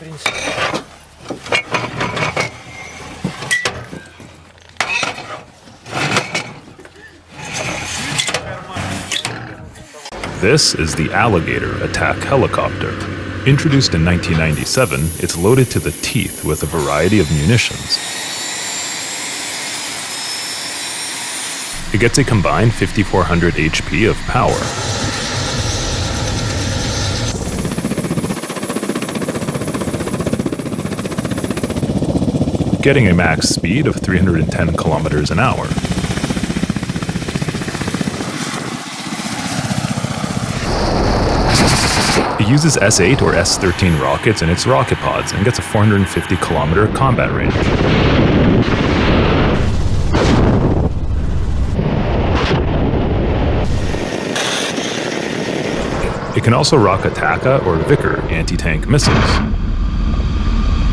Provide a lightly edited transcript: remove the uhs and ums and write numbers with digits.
This is the Alligator attack helicopter. Introduced in 1997, it's loaded to the teeth with a variety of munitions. It gets a combined 5,400 HP of power. Getting a max speed of 310 kilometers an hour. It uses S-8 or S-13 rockets in its rocket pods and gets a 450 kilometer combat range. It can also rock Ataka or Vickr anti-tank missiles.